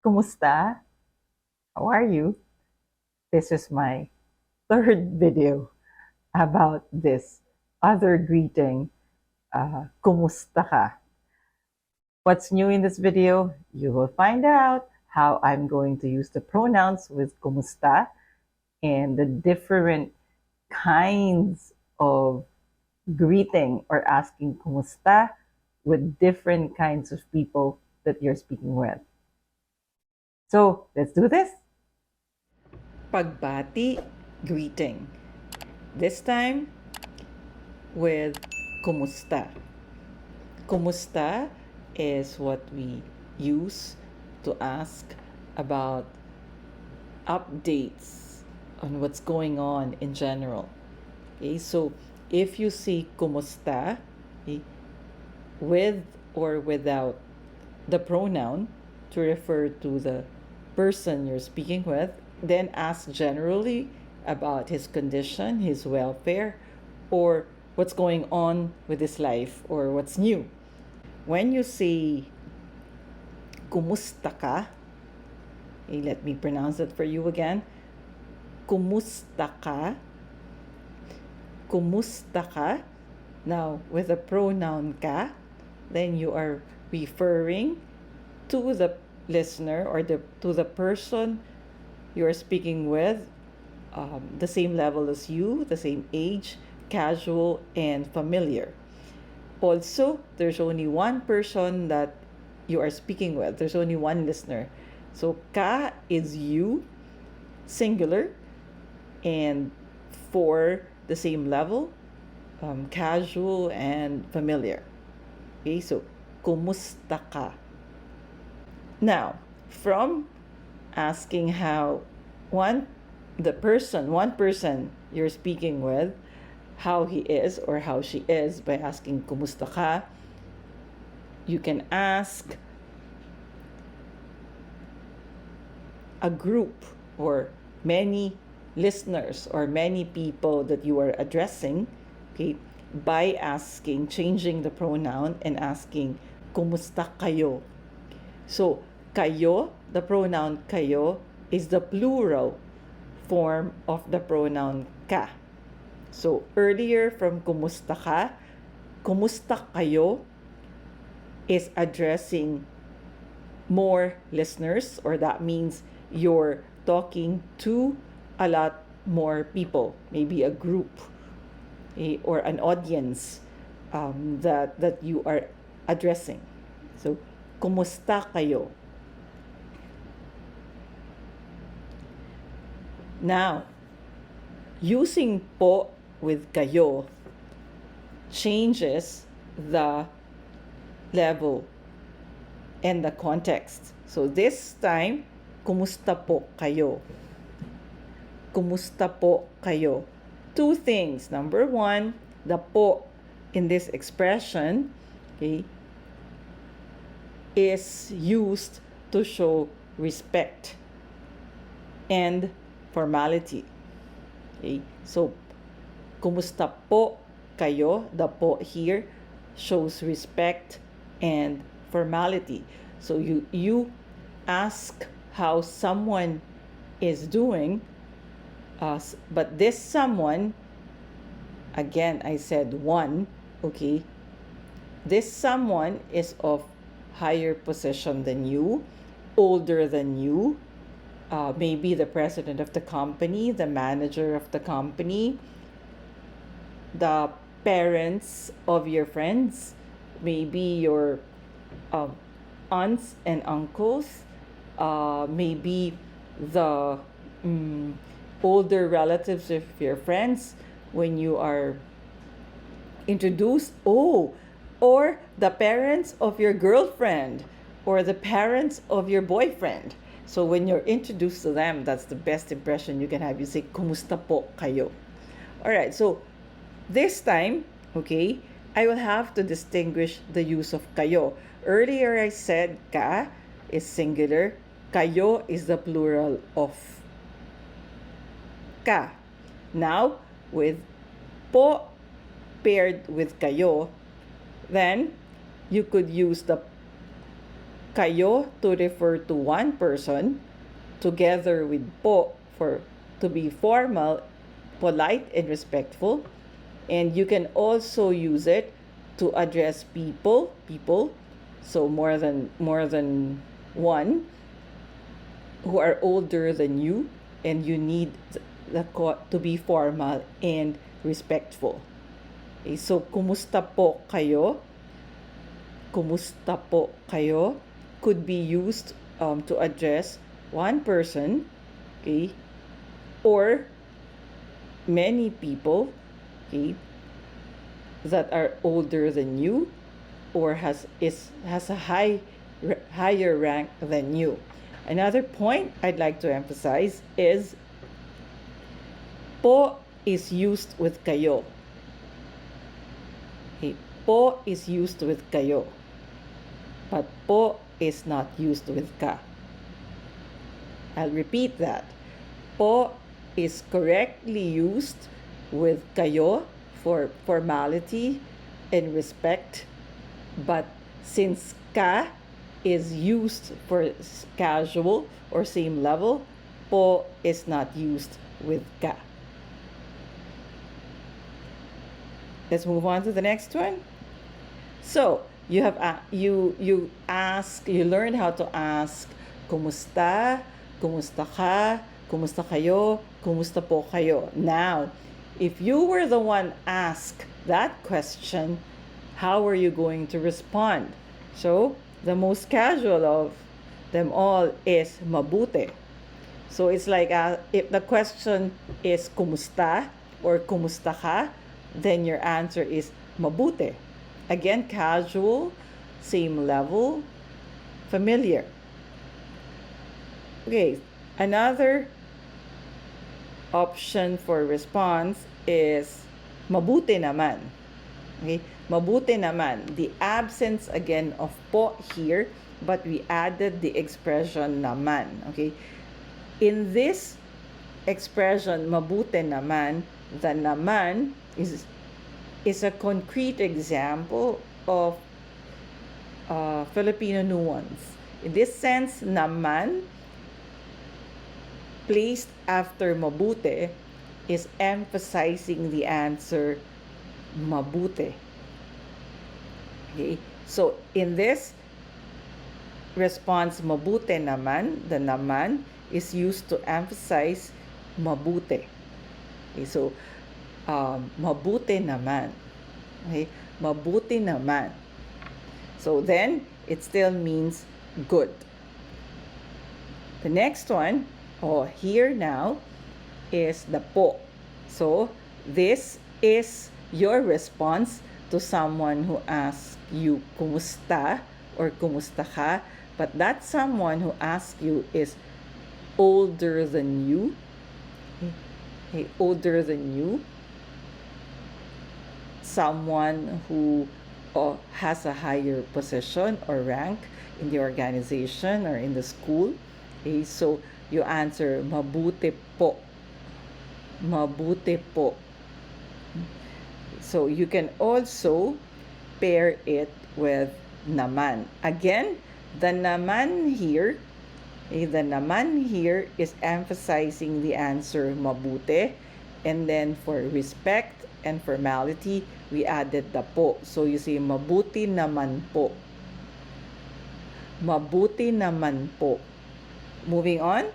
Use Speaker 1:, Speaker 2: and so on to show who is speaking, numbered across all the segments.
Speaker 1: Kumusta? How are you? This is my third video about this other greeting, Kumusta ka? What's new in this video? You will find out how I'm going to use the pronouns with Kumusta and the different kinds of greeting or asking Kumusta with different kinds of people that you're speaking with. So let's do this. Pagbati, greeting. This time with Kumusta. Kumusta is what we use to ask about updates on what's going on in general. Okay, so if you say Kumusta, okay, with or without the pronoun to refer to the person you're speaking with, then ask generally about his condition, his welfare, or what's going on with his life or what's new. When you say Kumusta ka, okay, let me pronounce it for you again. Kumusta ka? Kumusta ka? Now, with the pronoun ka, then you are referring to the listener or to the person you are speaking with, the same level as you, the same age, casual, and familiar. Also, there's only one person that you are speaking with. There's only one listener. So, ka is you, singular, and for the same level, casual and familiar. Okay, so, kumusta ka? Now, from asking how one person you're speaking with, how he is or how she is by asking kumusta ka, you can ask a group or many listeners or many people that you are addressing, okay, by changing the pronoun and asking kumusta kayo. So, kayo, the pronoun kayo, is the plural form of the pronoun ka. So, earlier from kumusta ka, kumusta kayo is addressing more listeners, or that means you're talking to a lot more people, maybe a group, or an audience that you are addressing. So, kumusta kayo? Now, using po with kayo changes the level and the context. So this time, kumusta po kayo? Kumusta po kayo? Two things. Number one, the po in this expression, okay, is used to show respect and formality. Okay? So, kumusta po kayo? The po here shows respect and formality. So, you ask how someone is doing, but this someone, again, I said one, okay? This someone is of higher position than you, older than you, maybe the president of the company, the manager of the company, the parents of your friends, maybe your aunts and uncles, maybe the older relatives of your friends when you are introduced. Oh, or the parents of your girlfriend or the parents of your boyfriend. So when you're introduced to them, that's the best impression you can have. You say, kumusta po kayo? All right, so this time, okay, I will have to distinguish the use of kayo. Earlier I said ka is singular, kayo is the plural of ka. Now, with po paired with kayo, then you could use the kayo to refer to one person, together with po to be formal, polite, and respectful. And you can also use it to address people, so more than one, who are older than you, and you need to be formal and respectful. Okay, so kumusta po kayo? Kumusta po kayo could be used to address one person, okay, or many people, okay, that are older than you or has a higher rank than you. Another point I'd like to emphasize is po is used with kayo. Okay, po is used with kayo, but po is not used with ka. I'll repeat that. Po is correctly used with kayo for formality and respect, but since ka is used for casual or same level, po is not used with ka. Let's move on to the next one. So you have you learn how to ask kumusta, kumusta ka, kumusta kayo, kumusta po kayo. Now, if you were the one asked that question, how are you going to respond? So the most casual of them all is mabuti. So it's like if the question is kumusta or kumusta ka, then your answer is mabuti. Again, casual, same level, familiar. Okay, another option for response is mabuti naman. Okay, mabuti naman. The absence again of po here, but we added the expression naman. Okay, in this expression mabuti naman, the naman is a concrete example of Filipino nuance. In this sense, naman placed after mabuti is emphasizing the answer mabuti. Okay, so in this response mabuti naman, the naman is used to emphasize mabuti. Okay, so mabuti naman. Okay, mabuti naman. So then it still means good. The next one, here now, is the po. So this is your response to someone who asks you kumusta or kumusta ka, but that someone who asks you is older than you. Okay, older than you. Someone who has a higher position or rank in the organization or in the school. Okay, so you answer mabuti po. Mabuti po. So you can also pair it with naman. Again, the naman here is emphasizing the answer mabuti, and then for respect and formality, we added the po. So you say mabuti naman po. Mabuti naman po. Moving on.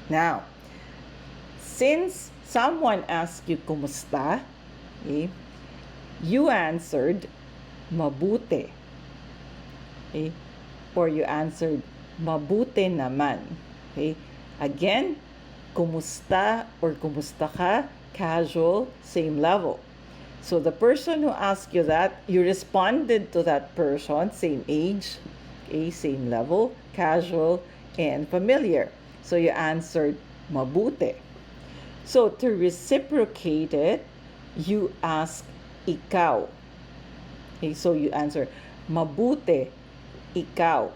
Speaker 1: Now, since someone asked you kumusta, okay, you answered mabuti. Okay? Or you answered mabuti naman. Okay? Again, kumusta or kumusta ka, casual, same level. So the person who asked you that, you responded to that person, same age, okay, same level, casual, and familiar. So you answered mabuti. So to reciprocate it, you ask ikaw. Okay, so you answer mabuti ikaw.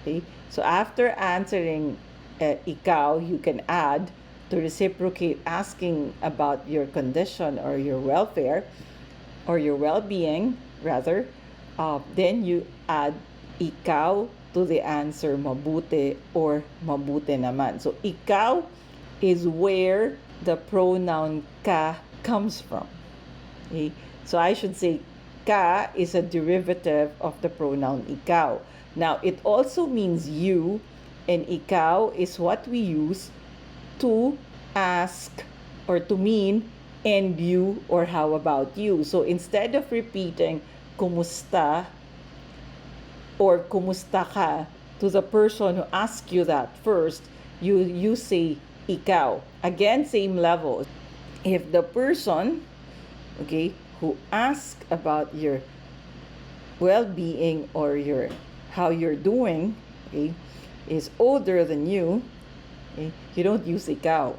Speaker 1: Okay, so after answering ikaw, you can add, to reciprocate, asking about your condition or your welfare or your well-being rather, Then you add ikaw to the answer mabuti or mabuti naman. So ikaw is where the pronoun ka comes from. Okay? So I should say ka is a derivative of the pronoun ikaw. Now it also means you, and ikaw is what we use to ask or to mean and you or how about you. So instead of repeating kumusta or kumusta ka to the person who asked you that first, you say ikaw. Again, same level. If the person, okay, who asked about your well-being or your how you're doing, okay, is older than you, okay, you don't use ikaw.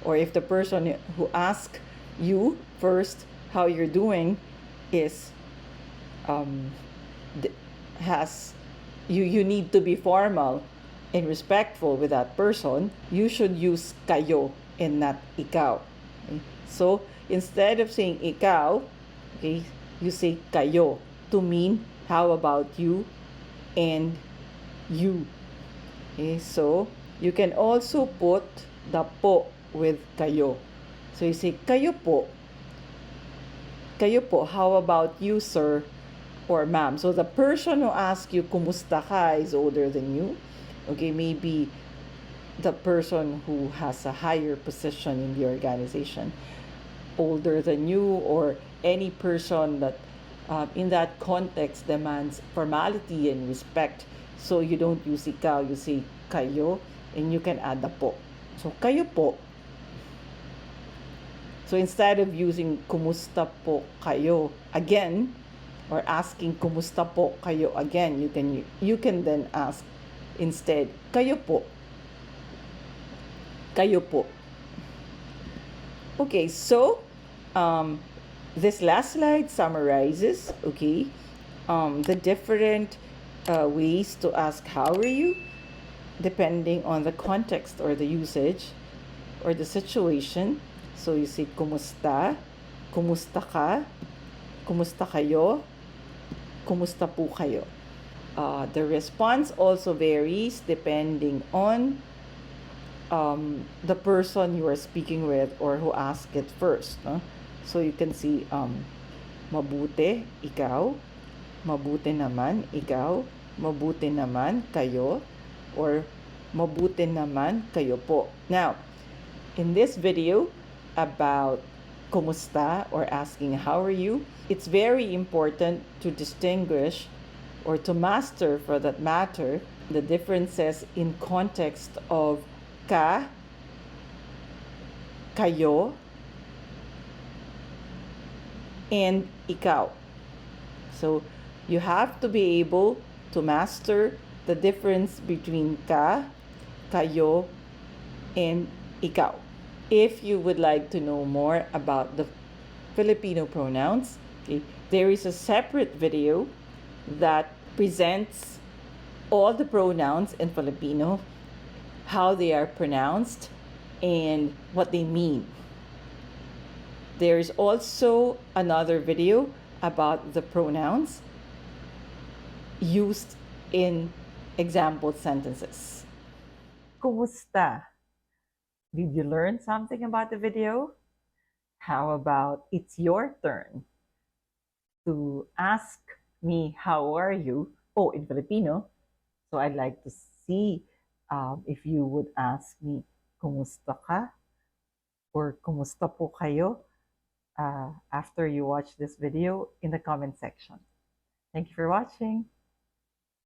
Speaker 1: Or if the person who asked you first how you're doing is um, has you need to be formal and respectful with that person, you should use kayo and not ikaw. Okay? So instead of saying ikaw, okay, you say kayo to mean how about you and you. Okay, so you can also put the po with kayo. So you say kayo po. Kayo po, how about you, sir or ma'am? So the person who asks you kumusta ka is older than you. Okay, maybe the person who has a higher position in the organization older than you, or any person that in that context demands formality and respect. So you don't use ikaw, you say kayo, and you can add the po. So kayo po. So instead of using kumusta po kayo again, or asking kumusta po kayo again, you can then ask instead kayo po. Kayo po. Okay, so this last slide summarizes, okay, the different ways to ask how are you, depending on the context or the usage or the situation. So you say kumusta, kumusta ka, kumusta kayo, kumusta po kayo. The response also varies depending on the person you are speaking with or who asked it first. No? So you can see mabuti, ikaw, mabuti naman, ikaw, mabuti naman, kayo, or mabuti naman, kayo po. Now, in this video about kumusta or asking how are you, it's very important to distinguish or to master, for that matter, the differences in context of ka, kayo, and ikaw. So you have to be able to master the difference between ka, kayo, and ikaw. If you would like to know more about the Filipino pronouns, okay, there is a separate video that presents all the pronouns in Filipino, how they are pronounced, and what they mean. There is also another video about the pronouns used in example sentences. Kumusta? Did you learn something about the video? How about it's your turn to ask me how are you? Oh, in Filipino. So I'd like to see if you would ask me kumusta ka or kumusta po kayo after you watch this video in the comment section. Thank you for watching.